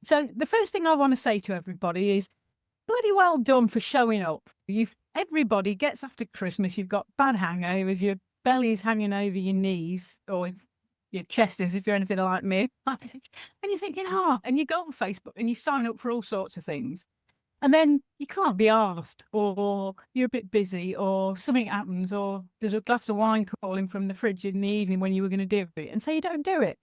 So the first thing I want to say to everybody is bloody well done for showing up. Everybody gets after Christmas, you've got bad hangovers, your belly's hanging over your knees, or your chest is if you're anything like me. And you're thinking, and you go on Facebook and you sign up for all sorts of things. And then you can't be asked, or you're a bit busy, or something happens, or there's a glass of wine calling from the fridge in the evening when you were going to do it, and so you don't do it.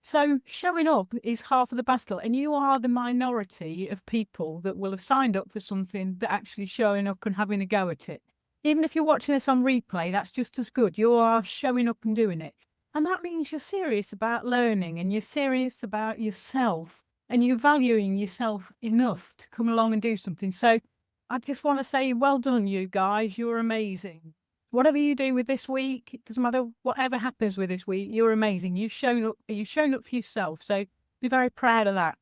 So showing up is half of the battle, and you are the minority of people that will have signed up for something that actually showing up and having a go at it. Even if you're watching this on replay, that's just as good. You are showing up and doing it. And that means you're serious about learning, and you're serious about yourself, and you're valuing yourself enough to come along and do something. So I just want to say, well done, you guys. You're amazing. Whatever you do with this week, it doesn't matter whatever happens with this week, you're amazing. You've shown up for yourself. So be very proud of that.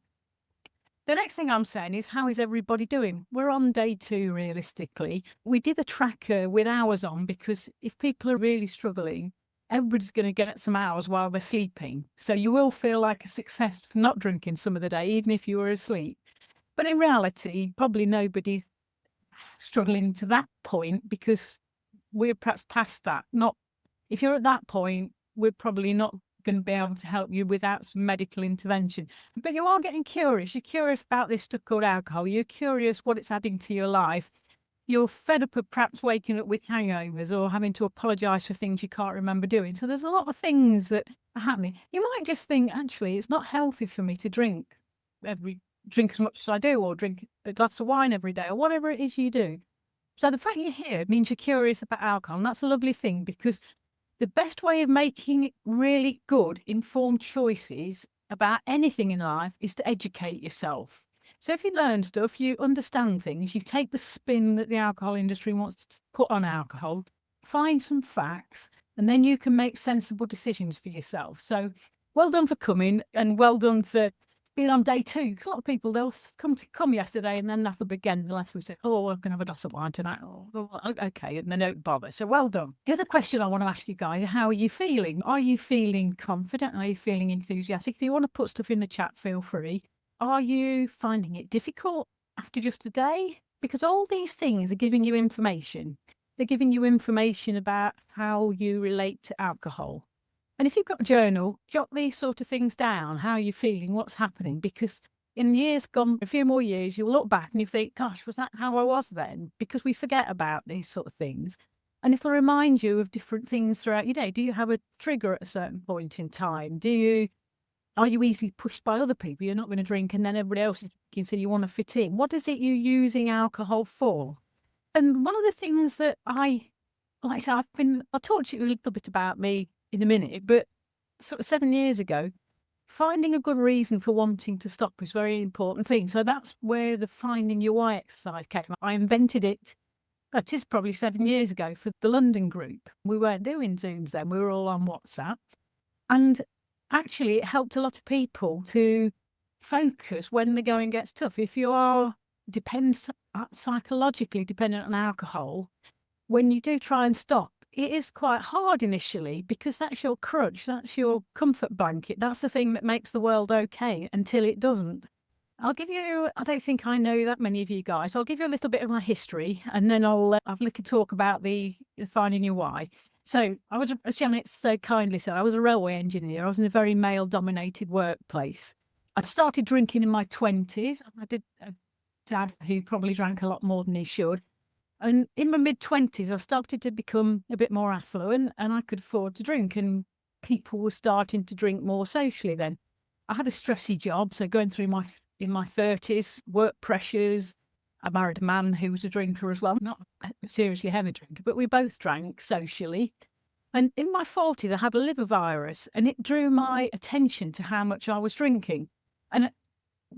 The next thing I'm saying is, how is everybody doing? We're on day 2, realistically. We did a tracker with hours on, because if people are really struggling, everybody's going to get some hours while they're sleeping. So you will feel like a success for not drinking some of the day, even if you were asleep. But in reality, probably nobody's struggling to that point, because we're perhaps past that. If you're at that point, we're probably not going to be able to help you without some medical intervention. But you are getting curious. You're curious about this stuff called alcohol. You're curious what it's adding to your life. You're fed up of perhaps waking up with hangovers, or having to apologise for things you can't remember doing. So there's a lot of things that are happening. You might just think, actually, it's not healthy for me to drink as much as I do, or drink a glass of wine every day, or whatever it is you do. So the fact you're here means you're curious about alcohol, and that's a lovely thing, because the best way of making really good, informed choices about anything in life is to educate yourself. So if you learn stuff, you understand things, you take the spin that the alcohol industry wants to put on alcohol, find some facts, and then you can make sensible decisions for yourself. So well done for coming, and well done for being on day 2. Because a lot of people, they'll come yesterday, and then that'll begin unless we say, oh, I'm going to have a glass of wine tonight. Oh, okay, and they don't bother. So well done. The other question I want to ask you guys, how are you feeling? Are you feeling confident? Are you feeling enthusiastic? If you want to put stuff in the chat, feel free. Are you finding it difficult after just a day? Because all these things are giving you information. They're giving you information about how you relate to alcohol. And if you've got a journal, jot these sort of things down, how you're feeling, what's happening. Because in years gone, a few more years, you'll look back and you think, gosh, was that how I was then? Because we forget about these sort of things. And it'll remind you of different things throughout your day. Do you have a trigger at a certain point in time? Are you easily pushed by other people? You're not going to drink, and then everybody else is drinking, so you want to fit in. What is it you're using alcohol for? And one of the things that I'll talk to you a little bit about me in a minute, but sort of 7 years ago, finding a good reason for wanting to stop is a very important thing. So that's where the Finding Your Why exercise came. I invented it, it is probably 7 years ago, for the London group. We weren't doing Zooms then, we were all on WhatsApp. And actually, it helped a lot of people to focus when the going gets tough. If you are psychologically dependent on alcohol, when you do try and stop, it is quite hard initially, because that's your crutch, that's your comfort blanket, that's the thing that makes the world okay until it doesn't. I don't think I know that many of you guys. I'll give you a little bit of my history, and then I'll have a little talk about the Finding Your Why. So I was, as Janet so kindly said, I was a railway engineer. I was in a very male-dominated workplace. I started drinking in my 20s. I did a dad who probably drank a lot more than he should. And in my mid-20s, I started to become a bit more affluent, and I could afford to drink, and people were starting to drink more socially then. I had a stressy job, so going through in my 30s, work pressures. I married a man who was a drinker as well, not a seriously heavy drinker, but we both drank socially. And in my 40s, I had a liver virus, and it drew my attention to how much I was drinking. And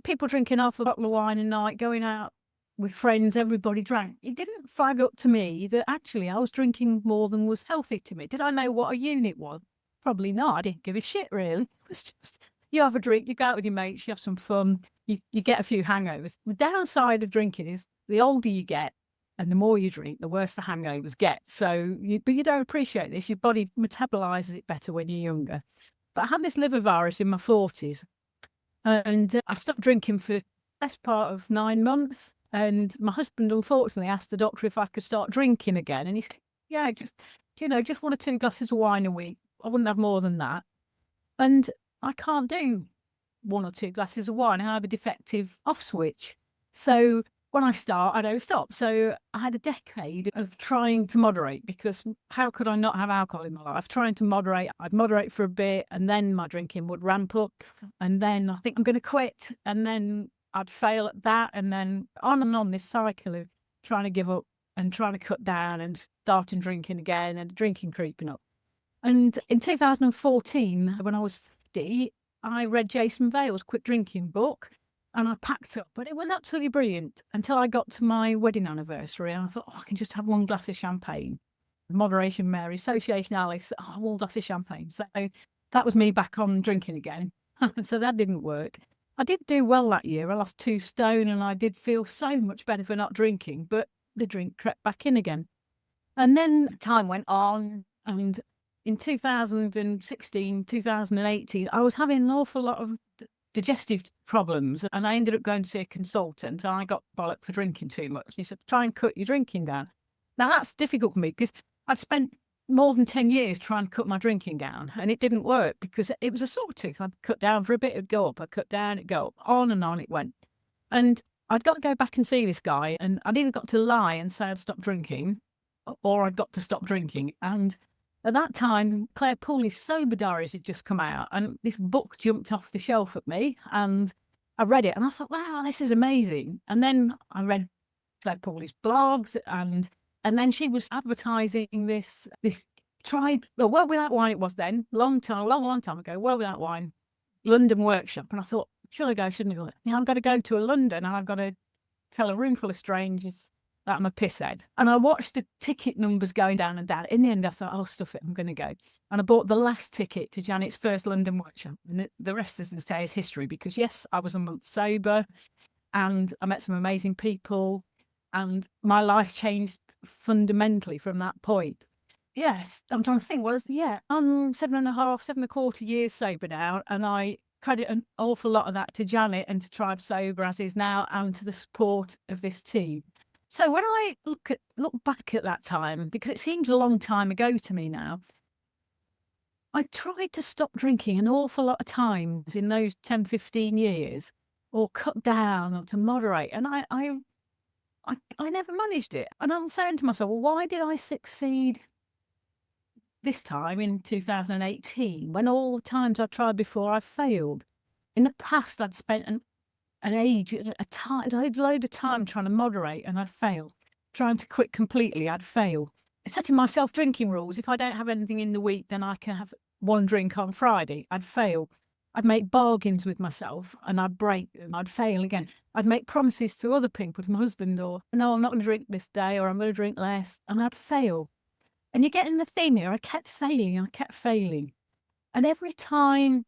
people drinking half a bottle of wine a night, going out with friends, everybody drank. It didn't flag up to me that actually I was drinking more than was healthy to me. Did I know what a unit was? Probably not. I didn't give a shit, really. It was just, you have a drink, you go out with your mates, you have some fun, you get a few hangovers. The downside of drinking is the older you get and the more you drink, the worse the hangovers get. But you don't appreciate this. Your body metabolizes it better when you're younger. But I had this liver virus in my 40s. And I stopped drinking for the best part of 9 months. And my husband, unfortunately, asked the doctor if I could start drinking again. And he said, yeah, just 1 or 2 glasses of wine a week. I wouldn't have more than that. And I can't do 1 or 2 glasses of wine. I have a defective off switch. So when I start, I don't stop. So I had a decade of trying to moderate, because how could I not have alcohol in my life? Trying to moderate. I'd moderate for a bit, and then my drinking would ramp up. And then I think I'm going to quit. And then I'd fail at that. And then on this cycle of trying to give up and trying to cut down and starting drinking again and drinking creeping up. And in 2014, when I was 50, I read 𝐬𝐮𝐬𝐫𝐞's Quit Drinking book, and I packed up. But it was absolutely brilliant until I got to my wedding anniversary, and I thought, I can just have 1 glass of champagne. Moderation Mary, Association Alice, 1 glass of champagne. So that was me back on drinking again. So that didn't work. I did do well that year. I lost 2 stone, and I did feel so much better for not drinking, but the drink crept back in again. And then time went on, and in 2016, 2018, I was having an awful lot of digestive problems, and I ended up going to see a consultant, and I got bollocked for drinking too much. He said, try and cut your drinking down. Now, that's difficult for me, because I'd spent more than 10 years trying to cut my drinking down, and it didn't work, because it was a sawtooth. I'd cut down for a bit, it'd go up. I'd cut down, it'd go up. On and on it went. And I'd got to go back and see this guy, and I'd either got to lie and say I'd stopped drinking, or I'd got to stop drinking. And at that time, Claire Pooley's Sober Diaries had just come out, and this book jumped off the shelf at me, and I read it, and I thought, wow, this is amazing. And then I read Claire Pooley's blogs, and then she was advertising this World Without Wine it was then, long time ago, World Without Wine, London workshop. And I thought, should I go, shouldn't I go? Yeah, I've got to go to London, and I've got to tell a room full of strangers that I'm a pisshead. And I watched the ticket numbers going down and down. In the end, I thought, oh, stuff it, I'm going to go. And I bought the last ticket to Janet's first London workshop. And the rest, as I say, is history, because yes, I was a month sober, and I met some amazing people, and my life changed fundamentally from that point. Yes, I'm trying to think, I'm 7.25 years sober now, and I credit an awful lot of that to Janet and to Tribe Sober as is now, and to the support of this team. So when I look back at that time, because it seems a long time ago to me now, I tried to stop drinking an awful lot of times in those 10, 15 years, or cut down, or to moderate. And I never managed it. And I'm saying to myself, well, why did I succeed this time in 2018, when all the times I tried before I failed? In the past, I'd spent a load of time trying to moderate, and I'd fail. Trying to quit completely, I'd fail. Setting myself drinking rules: if I don't have anything in the week, then I can have 1 drink on Friday. I'd fail. I'd make bargains with myself, and I'd break them. I'd fail again. I'd make promises to other people, to my husband, or no, I'm not going to drink this day, or I'm going to drink less, and I'd fail. And you're getting the theme here. I kept failing. And every time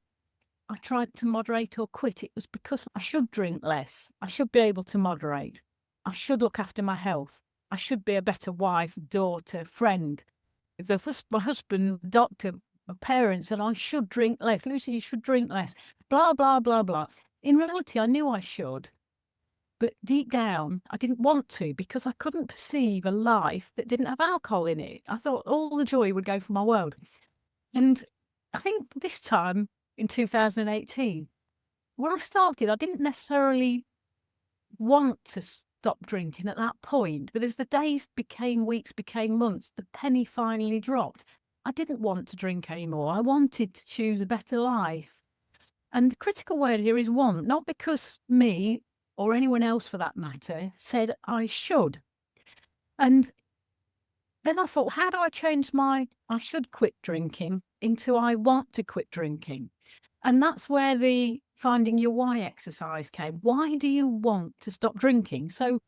I tried to moderate or quit, it was because I should drink less. I should be able to moderate. I should look after my health. I should be a better wife, daughter, friend. My husband, doctor, my parents said I should drink less. Lucy, you should drink less. Blah, blah, blah, blah. In reality, I knew I should. But deep down, I didn't want to, because I couldn't perceive a life that didn't have alcohol in it. I thought all the joy would go from my world. And I think this time, in 2018, when I started, I didn't necessarily want to stop drinking at that point, but as the days became weeks, became months, the penny finally dropped. I didn't want to drink anymore. I wanted to choose a better life. And the critical word here is want, not because me, or anyone else for that matter, said I should. And then I thought, how do I change my I should quit drinking into I want to quit drinking? And that's where the finding your why exercise came. Why do you want to stop drinking? So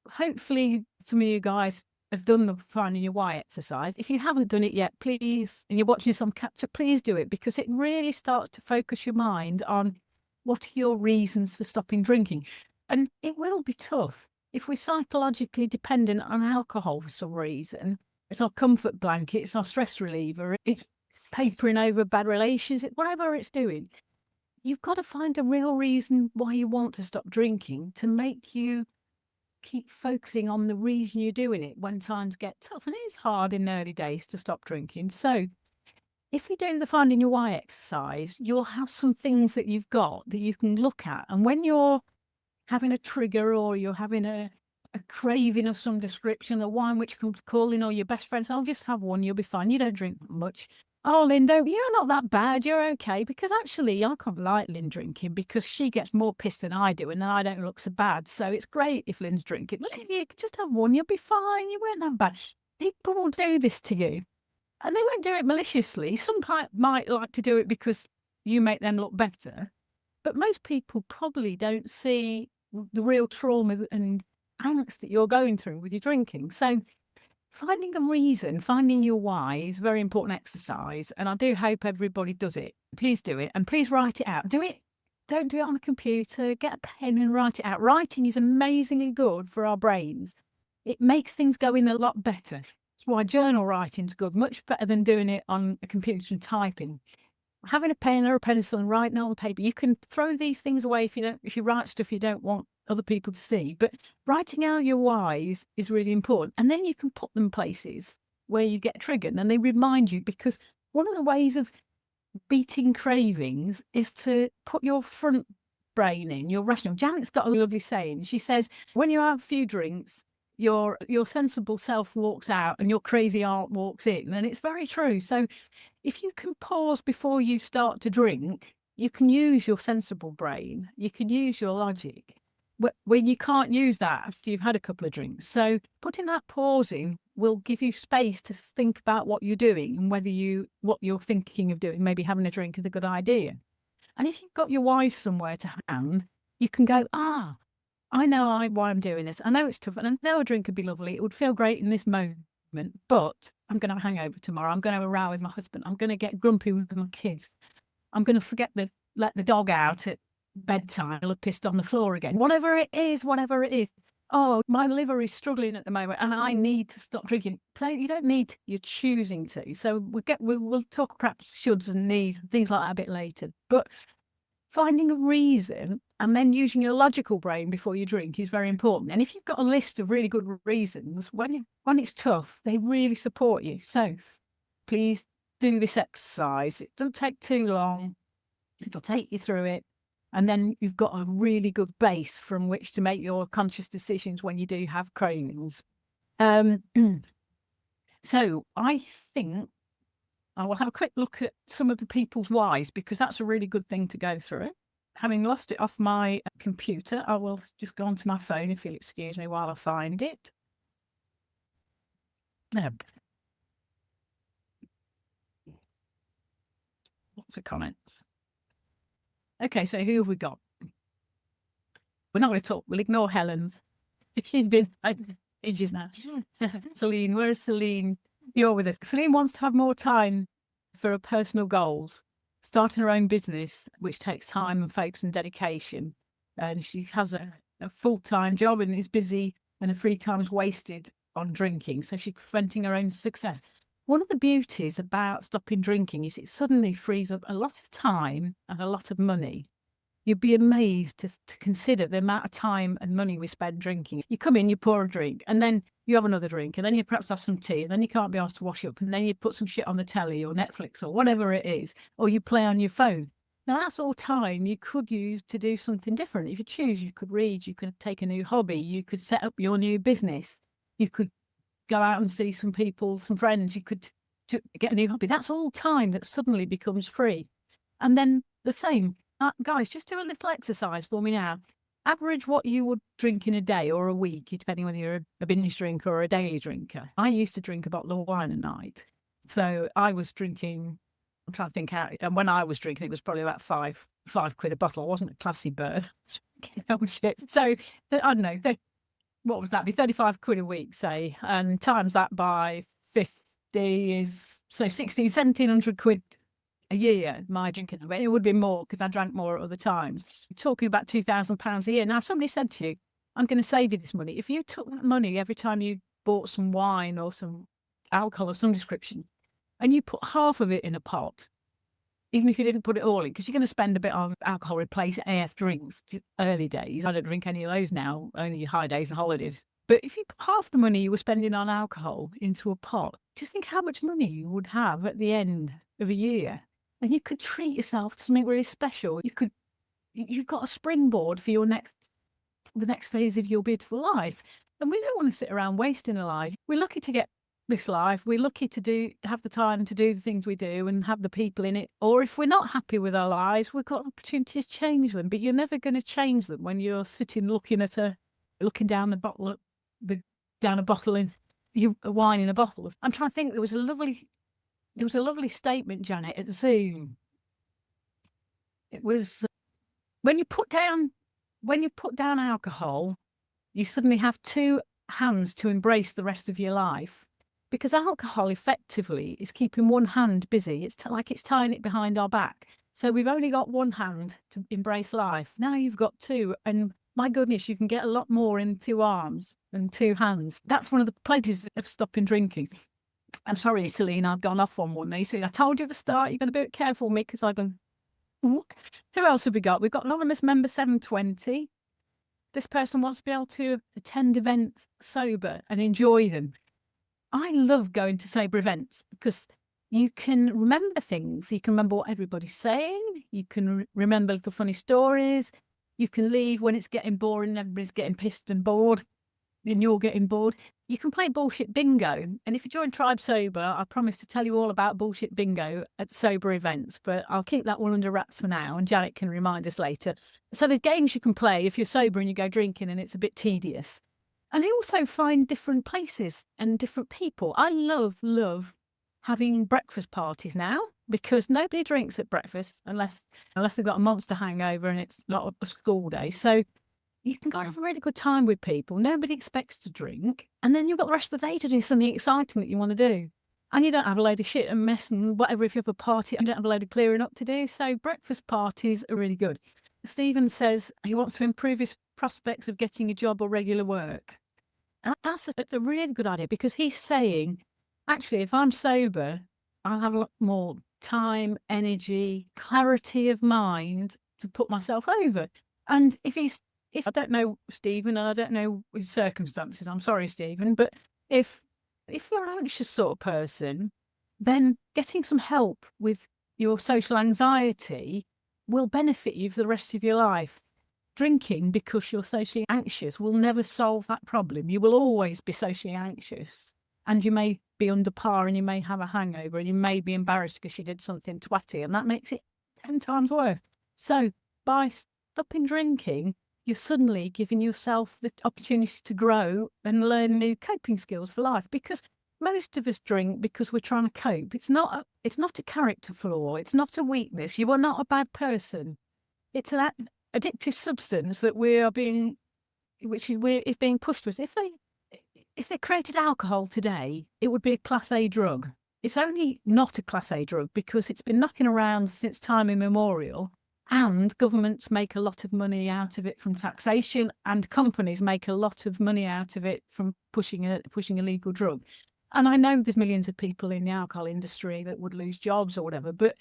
hopefully some of you guys have done the finding your why exercise. If you haven't done it yet, please, and you're watching this on capture, please do it, because it really starts to focus your mind on what are your reasons for stopping drinking. And it will be tough. If we're psychologically dependent on alcohol for some reason, it's our comfort blanket, it's our stress reliever, it's papering over bad relations, whatever it's doing, you've got to find a real reason why you want to stop drinking to make you keep focusing on the reason you're doing it when times get tough. And it is hard in the early days to stop drinking. So if you do the finding your why exercise, you'll have some things that you've got that you can look at. And when you're having a trigger or you're having a craving of some description, a wine which comes calling, or your best friend says, I'll just have one, you'll be fine. You don't drink much. Oh, Linda, you're not that bad. You're okay. Because actually, I quite like Lynn drinking because she gets more pissed than I do, and then I don't look so bad. So it's great if Lynn's drinking. Look, if you could just have one, you'll be fine. You weren't that bad. People will do this to you, and they won't do it maliciously. Some might like to do it because you make them look better, but most people probably don't see the real trauma and angst that you're going through with your drinking. So finding a reason, finding your why is a very important exercise. And I do hope everybody does it. Please do it. And please write it out. Do it. Don't do it on a computer. Get a pen and write it out. Writing is amazingly good for our brains. It makes things go in a lot better. That's why journal writing is good, much better than doing it on a computer and typing. Having a pen or a pencil and writing on the paper, you can throw these things away if you write stuff you don't want other people to see. But writing out your whys is really important. And then you can put them places where you get triggered and they remind you, because one of the ways of beating cravings is to put your front brain in, your rational. Janet's got a lovely saying. She says, when you have a few drinks, your sensible self walks out and your crazy aunt walks in. And it's very true. So if you can pause before you start to drink, you can use your sensible brain. You can use your logic when you can't use that after you've had a couple of drinks. So putting that pause in will give you space to think about what you're doing and what you're thinking of doing. Maybe having a drink is a good idea. And if you've got your why somewhere to hand, you can go, I know why I'm doing this. I know it's tough, and I know a drink would be lovely. It would feel great in this moment, but I'm going to have a hangover tomorrow. I'm going to have a row with my husband. I'm going to get grumpy with my kids. I'm going to let the dog out at bedtime. I'll have pissed on the floor again. Whatever it is. Oh, my liver is struggling at the moment and I need to stop drinking. You don't need to, you're choosing to. So we'll talk perhaps shoulds and needs and things like that a bit later. But finding a reason and then using your logical brain before you drink is very important. And if you've got a list of really good reasons, when it's tough, they really support you. So please do this exercise. It doesn't take too long. It'll take you through it. And then you've got a really good base from which to make your conscious decisions when you do have cravings. So I think I will have a quick look at some of the people's whys, because that's a really good thing to go through. Having lost it off my computer, I will just go onto my phone, if you'll excuse me while I find it. There. Lots of comments. Okay, so who have we got? We're not going to talk. We'll ignore Helen's. She's been ages now. Celine, where's Celine? You're with us. Celine wants to have more time for her personal goals, starting her own business, which takes time and focus and dedication. And she has a full-time job and is busy, and her free time is wasted on drinking. So she's preventing her own success. One of the beauties about stopping drinking is it suddenly frees up a lot of time and a lot of money. You'd be amazed to consider the amount of time and money we spend drinking. You come in, you pour a drink, and then you have another drink, and then you perhaps have some tea, and then you can't be asked to wash up, and then you put some shit on the telly or Netflix or whatever it is, or you play on your phone. Now, that's all time you could use to do something different. If you choose, you could read, you could take a new hobby, you could set up your new business, you could go out and see some people, some friends, you could get a new hobby. That's all time that suddenly becomes free. And then the same, guys, just do a little exercise for me now. Average what you would drink in a day or a week, depending whether you're a binge drinker or a daily drinker. I used to drink a bottle of wine a night. So I was drinking, I'm trying to think how, and when I was drinking, it was probably about five quid a bottle. I wasn't a classy bird. Oh, shit. So I don't know, what was that? Be 35 quid a week, say, and times that by 50 is, so 1,1700 quid a year, my drinking. It would be more because I drank more at other times. You're talking about £2,000 a year. Now, if somebody said to you, I'm going to save you this money. If you took that money every time you bought some wine or some alcohol of some description, and you put half of it in a pot, even if you didn't put it all in, because you're going to spend a bit on alcohol, replace AF drinks. Early days, I don't drink any of those now, only high days and holidays. But if you put half the money you were spending on alcohol into a pot, just think how much money you would have at the end of a year. And you could treat yourself to something really special. You've got a springboard for the next phase of your beautiful life. And we don't want to sit around wasting a life. We're lucky to get this life. We're lucky to have the time to do the things we do and have the people in it. Or if we're not happy with our lives, we've got opportunities to change them. But you're never going to change them when you're sitting looking down a bottle in wine in a bottle. I'm trying to think. There was a lovely statement, Janet, at Zoom. It was when you put down alcohol, you suddenly have two hands to embrace the rest of your life. Because alcohol effectively is keeping one hand busy. It's like it's tying it behind our back. So we've only got one hand to embrace life. Now you've got two. And my goodness, you can get a lot more in two arms and two hands. That's one of the pleasures of stopping drinking. I'm sorry, Celine, I've gone off on one. You see, I told you at the start, you're going to be careful with me because I've gone. Who else have we got? We've got anonymous member 720. This person wants to be able to attend events sober and enjoy them. I love going to sober events because you can remember things. You can remember what everybody's saying. You can remember the funny stories. You can leave when it's getting boring and everybody's getting pissed and bored and you're getting bored. You can play bullshit bingo. And if you join Tribe Sober, I promise to tell you all about bullshit bingo at sober events, but I'll keep that one under wraps for now and Janet can remind us later. So there's games you can play if you're sober and you go drinking and it's a bit tedious. And they also find different places and different people. I love having breakfast parties now because nobody drinks at breakfast unless they've got a monster hangover and it's not a school day. So you can go and have a really good time with people. Nobody expects to drink. And then you've got the rest of the day to do something exciting that you want to do. And you don't have a load of shit and mess and whatever if you have a party. You don't have a load of clearing up to do. So breakfast parties are really good. Stephen says he wants to improve his prospects of getting a job or regular work. And that's a really good idea because he's saying, actually, if I'm sober, I'll have a lot more time, energy, clarity of mind to put myself over. And if I don't know Stephen, and I don't know his circumstances, I'm sorry, Stephen, but if you're an anxious sort of person, then getting some help with your social anxiety will benefit you for the rest of your life. Drinking because you're socially anxious will never solve that problem. You will always be socially anxious and you may be under par and you may have a hangover and you may be embarrassed because you did something twatty and that makes it 10 times worse. So by stopping drinking, you're suddenly giving yourself the opportunity to grow and learn new coping skills for life because most of us drink because we're trying to cope. It's not a character flaw. It's not a weakness. You are not a bad person. It's an addictive substance that is being pushed to us. If they created alcohol today, it would be a Class A drug. It's only not a Class A drug because it's been knocking around since time immemorial, and governments make a lot of money out of it from taxation, and companies make a lot of money out of it from pushing a legal drug. And I know there's millions of people in the alcohol industry that would lose jobs or whatever, but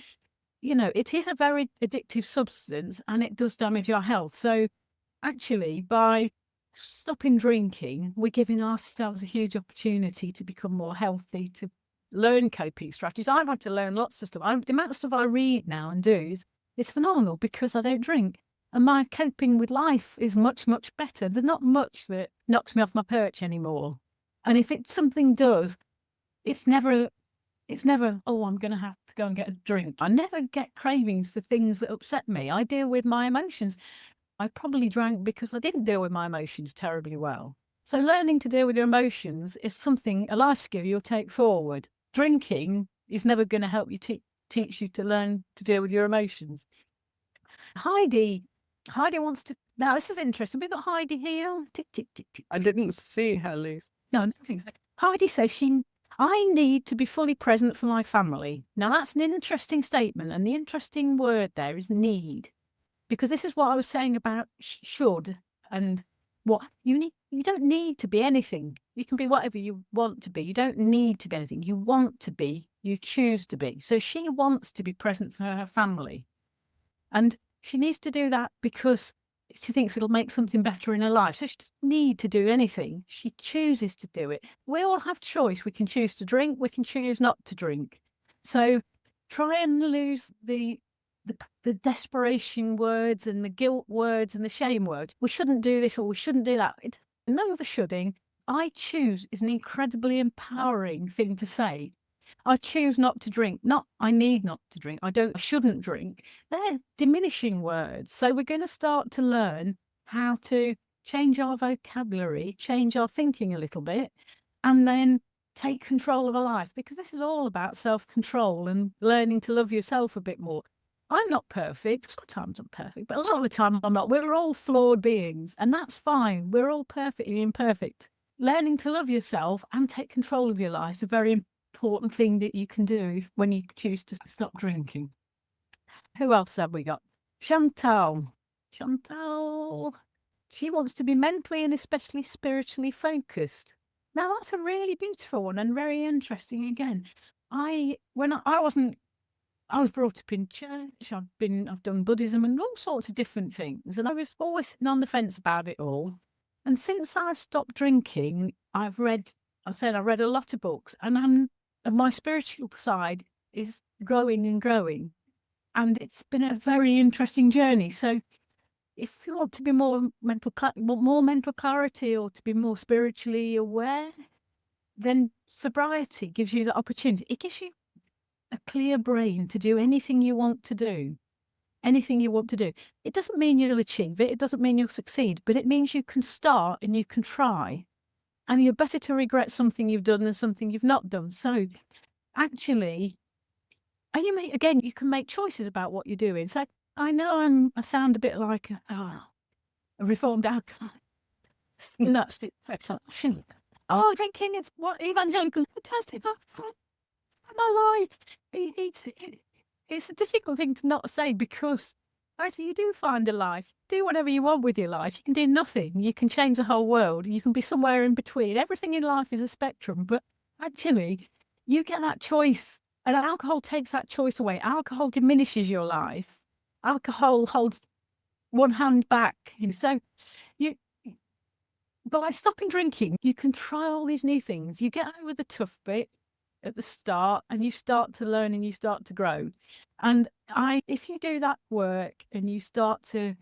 it is a very addictive substance and it does damage our health. So actually, by stopping drinking, we're giving ourselves a huge opportunity to become more healthy, to learn coping strategies. I've had to learn lots of stuff. The amount of stuff I read now and do is phenomenal because I don't drink. And my coping with life is much, much better. There's not much that knocks me off my perch anymore. And if something does, it's never, oh, I'm going to have to go and get a drink. I never get cravings for things that upset me. I deal with my emotions. I probably drank because I didn't deal with my emotions terribly well. So learning to deal with your emotions is a life skill you'll take forward. Drinking is never going to help you teach you to learn to deal with your emotions. Heidi wants to... Now, this is interesting. We've got Heidi here. Tick, tick, tick, tick. I didn't see her, Liz. No, nothing. Heidi says I need to be fully present for my family. Now, that's an interesting statement, and the interesting word there is need, because this is what I was saying about should and what you need. You don't need to be anything. You can be whatever you want to be. You don't need to be anything. You want to be you choose to be. So she wants to be present for her family. And she needs to do that because she thinks it'll make something better in her life. So she doesn't need to do anything. She chooses to do it. We all have choice. We can choose to drink. We can choose not to drink. So try and lose the desperation words and the guilt words and the shame words. We shouldn't do this or we shouldn't do that. It's none of the shoulding. I choose is an incredibly empowering thing to say. I choose not to drink, not I need not to drink. I shouldn't drink. They're diminishing words. So we're going to start to learn how to change our vocabulary, change our thinking a little bit, and then take control of our life, because this is all about self-control and learning to love yourself a bit more. I'm not perfect. Sometimes I'm perfect, but a lot of the time I'm not. We're all flawed beings, and that's fine. We're all perfectly imperfect. Learning to love yourself and take control of your life is a very important thing that you can do when you choose to stop drinking. Who else have we got? Chantal. Chantal. She wants to be mentally and especially spiritually focused. Now that's a really beautiful one and very interesting. Again, I was brought up in church. I've done Buddhism and all sorts of different things, and I was always sitting on the fence about it all. And since I've stopped drinking, I read a lot of books, and my spiritual side is growing and growing, and it's been a very interesting journey. So, if you want to be more mental clarity or to be more spiritually aware, then sobriety gives you the opportunity. It gives you a clear brain to do anything you want to do. Anything you want to do. It doesn't mean you'll achieve it. It doesn't mean you'll succeed, but it means you can start and you can try. And you're better to regret something you've done than something you've not done. So actually, and you can make choices about what you're doing. So I know I sound a bit like a reformed alcoholic. Nuts. Oh, drinking is what evangelical fantastic. My life. It's a difficult thing to not say, because actually you do find a life. Do whatever you want with your life. You can do nothing. You can change the whole world. You can be somewhere in between. Everything in life is a spectrum, but actually you get that choice, and alcohol takes that choice away. Alcohol diminishes your life. Alcohol holds one hand back. So by stopping drinking, you can try all these new things. You get over the tough bit at the start, and you start to learn and you start to grow. And if you do that work and you start to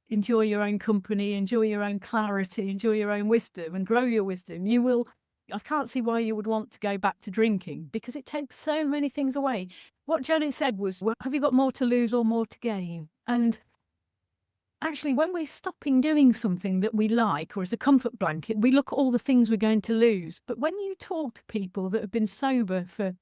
enjoy your own company, enjoy your own clarity, enjoy your own wisdom and grow your wisdom, I can't see why you would want to go back to drinking, because it takes so many things away. What Janet said was, well, have you got more to lose or more to gain? And actually, when we're stopping doing something that we like, or as a comfort blanket, we look at all the things we're going to lose. But when you talk to people that have been sober for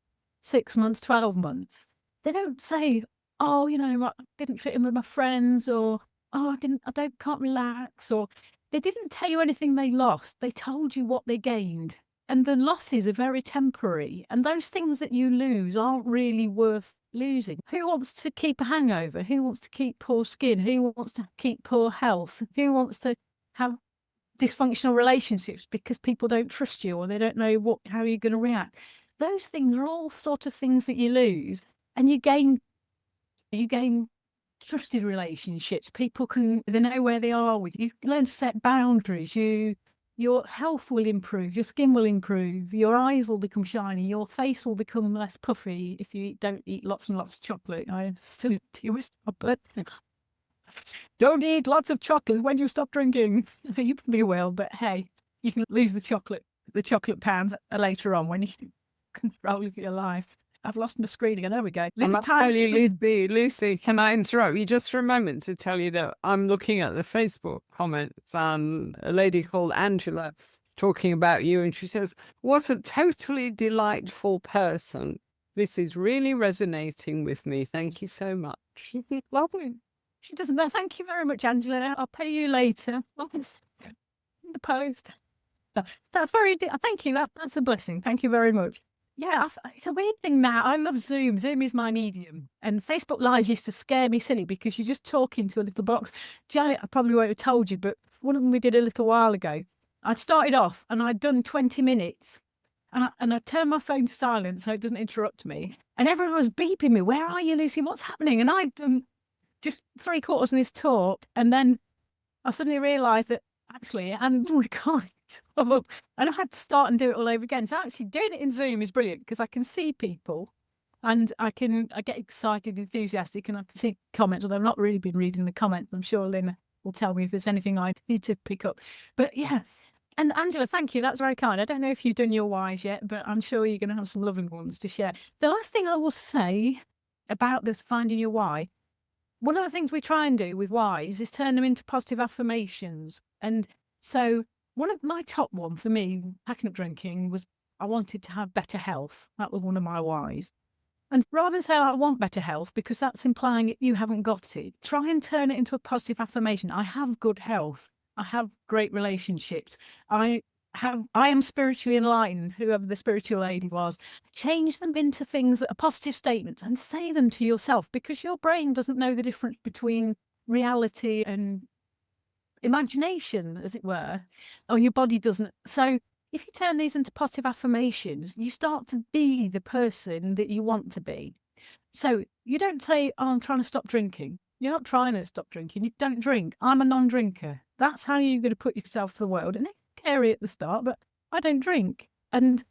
6 months, 12 months, they don't say, oh, I didn't fit in with my friends, or, oh, I can't relax, or they didn't tell you anything they lost. They told you what they gained. And the losses are very temporary. And those things that you lose aren't really worth losing. Who wants to keep a hangover? Who wants to keep poor skin? Who wants to keep poor health? Who wants to have dysfunctional relationships because people don't trust you or they don't know how you're going to react? Those things are all sort of things that you lose, and you gain trusted relationships. They know where they are with you. You learn to set boundaries. Your health will improve, your skin will improve, your eyes will become shiny, your face will become less puffy if you don't eat lots and lots of chocolate. I still do chocolate. Don't eat lots of chocolate when you stop drinking. You probably will, but hey, you can lose the chocolate pounds later on when you control your life. I've lost my screen again. There we go. I must tell you, Lucy, can I interrupt you just for a moment to tell you that I'm looking at the Facebook comments, and a lady called Angela talking about you, and she says, what a totally delightful person. This is really resonating with me. Thank you so much. Lovely. She doesn't know. Thank you very much, Angela. I'll pay you later. In the post. That's very, thank you. That's a blessing. Thank you very much. Yeah, it's a weird thing now. I love Zoom. Zoom is my medium. And Facebook Live used to scare me silly because you just talk into a little box. Janet, I probably won't have told you, but one of them we did a little while ago. I'd started off and I'd done 20 minutes. And I turned my phone to silent so it doesn't interrupt me. And everyone was beeping me, "Where are you, Lucy? What's happening?" And I'd done just 3/4 in this talk. And then I suddenly realised that actually I hadn't recorded it all. And I had to start and do it all over again. So actually doing it in Zoom is brilliant because I can see people and I get excited, enthusiastic, and I can see comments, although I've not really been reading the comments. I'm sure Lynn will tell me if there's anything I need to pick up. But yeah. And Angela, thank you. That's very kind. I don't know if you've done your whys yet, but I'm sure you're going to have some loving ones to share. The last thing I will say about this finding your why, one of the things we try and do with whys is turn them into positive affirmations. And so one of my top one for me, packing up drinking, was I wanted to have better health. That was one of my whys. And rather than say I want better health, because that's implying you haven't got it, try and turn it into a positive affirmation. I have good health. I have great relationships. I am spiritually enlightened, whoever the spiritual lady was. Change them into things that are positive statements and say them to yourself, because your brain doesn't know the difference between reality and imagination, as it were, or your body doesn't. So if you turn these into positive affirmations, you start to be the person that you want to be. So you don't say, "Oh, I'm trying to stop drinking." You're not trying to stop drinking. You don't drink. I'm a non-drinker. That's how you're going to put yourself to the world. And it's scary at the start, but I don't drink. And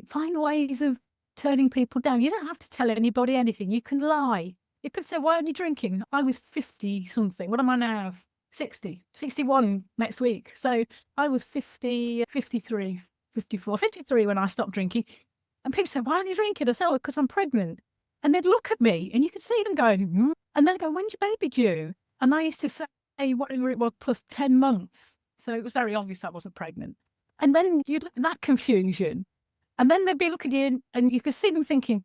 find ways of turning people down. You don't have to tell anybody anything. You can lie. If people say, "Why aren't you drinking?" I was 50 something. What am I now? 60, 61 next week. So I was 50, 53, 54, 53 when I stopped drinking. And people say, "Why aren't you drinking?" I say, "Oh, because I'm pregnant." And they'd look at me and you could see them going, "Hmm?" And then go, "When's your baby due?" And I used to say whatever it was plus 10 months. So it was very obvious I wasn't pregnant. And then you'd look at that confusion. And then they'd be looking at you and you could see them thinking,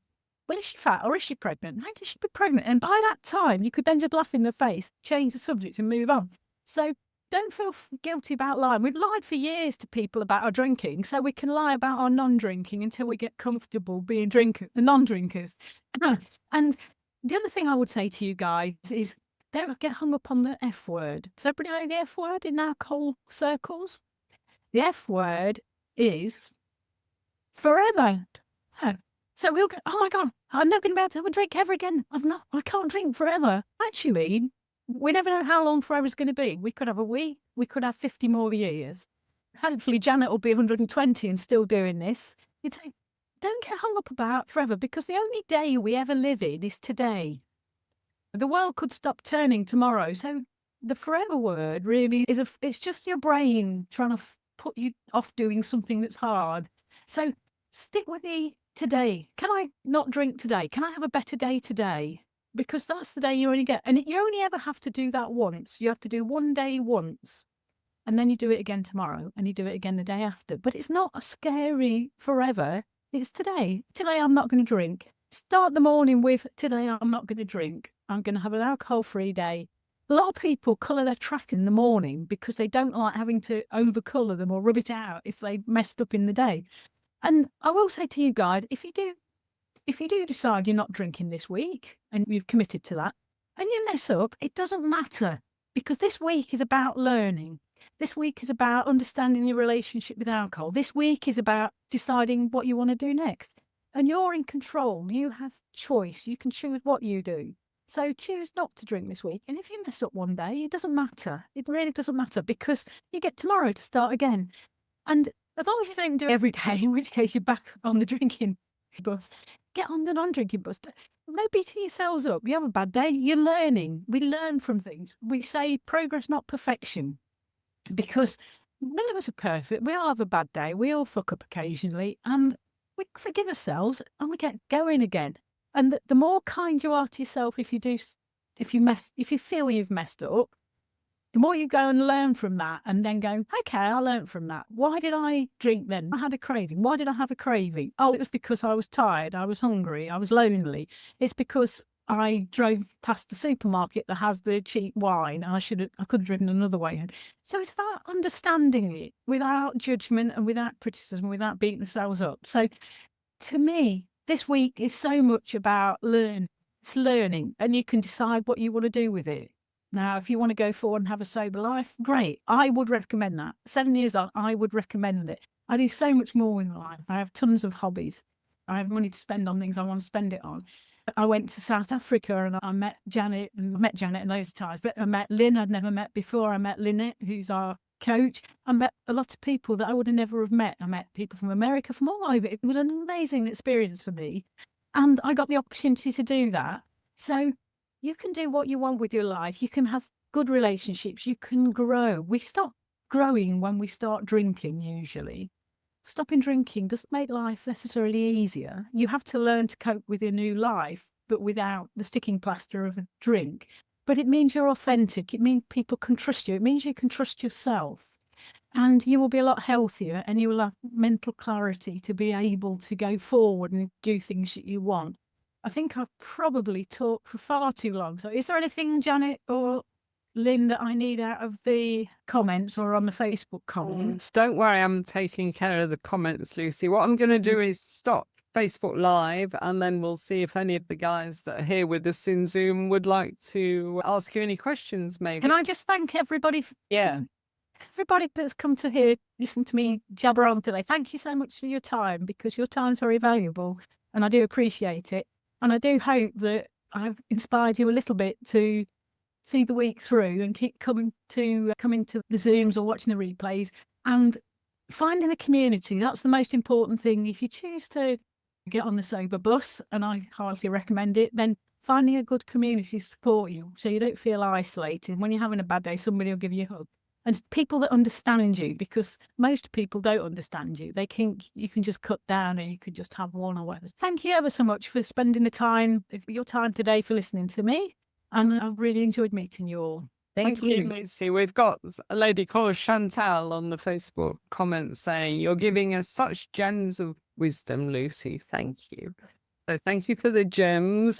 "Well, is she fat or is she pregnant? How can she be pregnant?" And by that time, you could then just laugh in their face, change the subject and move on. So don't feel guilty about lying. We've lied for years to people about our drinking, so we can lie about our non-drinking until we get comfortable being non-drinkers. And the other thing I would say to you guys is don't get hung up on the F word. Does everybody know the F word in alcohol circles? The F word is forever. So we'll go, "Oh my God, I'm not going to be able to have a drink ever again. I can't drink forever." Actually, we never know how long forever is going to be. We could have we could have 50 more years. Hopefully Janet will be 120 and still doing this. You'd say, don't get hung up about forever, because the only day we ever live in is today. The world could stop turning tomorrow. So the forever word really is it's just your brain trying to put you off doing something that's hard. So stick with the today. Can I not drink today? Can I have a better day today? Because that's the day you only get. And you only ever have to do that once. You have to do one day once. And then you do it again tomorrow. And you do it again the day after. But it's not a scary forever. It's today. Today I'm not going to drink. Start the morning with, "Today I'm not going to drink. I'm going to have an alcohol-free day." A lot of people colour their track in the morning because they don't like having to over-colour them or rub it out if they messed up in the day. And I will say to you guys, if you do decide you're not drinking this week and you've committed to that and you mess up, it doesn't matter, because this week is about learning. This week is about understanding your relationship with alcohol. This week is about deciding what you want to do next. And you're in control. You have choice. You can choose what you do. So choose not to drink this week. And if you mess up one day, it doesn't matter. It really doesn't matter, because you get tomorrow to start again. And as long as you don't do it every day, in which case you're back on the drinking bus, get on the non-drinking bus. But no beating yourselves up. You have a bad day, you're learning. We learn from things. We say progress, not perfection, because none of us are perfect. We all have a bad day. We all fuck up occasionally, and we forgive ourselves and we get going again. And the more kind you are to yourself, if you feel you've messed up, the more you go and learn from that, and then go, "Okay, I learned from that. Why did I drink then? I had a craving. Why did I have a craving? Oh, it was because I was tired. I was hungry. I was lonely. It's because I drove past the supermarket that has the cheap wine. I could have driven another way." So it's about understanding it without judgment and without criticism, without beating ourselves up. So to me, this week is so much about it's learning, and you can decide what you want to do with it. Now, if you want to go forward and have a sober life, great. I would recommend that. 7 years on, I would recommend it. I do so much more with my life. I have tons of hobbies. I have money to spend on things I want to spend it on. I went to South Africa and I met Janet, and I met Janet in those times, but I met Lynn I'd never met before. I met Lynette, who's our coach. I met a lot of people that I would have never have met. I met people from America, from all over. It was an amazing experience for me. And I got the opportunity to do that. So you can do what you want with your life. You can have good relationships. You can grow. We stop growing when we start drinking, usually. Stopping drinking doesn't make life necessarily easier. You have to learn to cope with your new life, but without the sticking plaster of a drink. But it means you're authentic. It means people can trust you. It means you can trust yourself. And you will be a lot healthier, and you will have mental clarity to be able to go forward and do things that you want. I think I've probably talked for far too long. So is there anything, Janet or Lynn, that I need out of the comments or on the Facebook comments? Don't worry, I'm taking care of the comments, Lucy. What I'm going to do is stop Facebook Live, and then we'll see if any of the guys that are here with us in Zoom would like to ask you any questions, maybe. Can I just thank everybody? Yeah. Everybody that's come to here, listen to me jabber on today. Thank you so much for your time, because your time's very valuable and I do appreciate it. And I do hope that I've inspired you a little bit to see the week through and keep coming to the Zooms or watching the replays and finding a community. That's the most important thing. If you choose to get on the sober bus, and I highly recommend it, then finding a good community to support you so you don't feel isolated. When you're having a bad day, somebody will give you a hug. And people that understand you, because most people don't understand you. They think you can just cut down or you could just have one or whatever. Thank you ever so much for spending your time today, for listening to me. And I've really enjoyed meeting you all. Thank you, Lucy. We've got a lady called Chantal on the Facebook comments saying, "You're giving us such gems of wisdom, Lucy. Thank you." So thank you for the gems.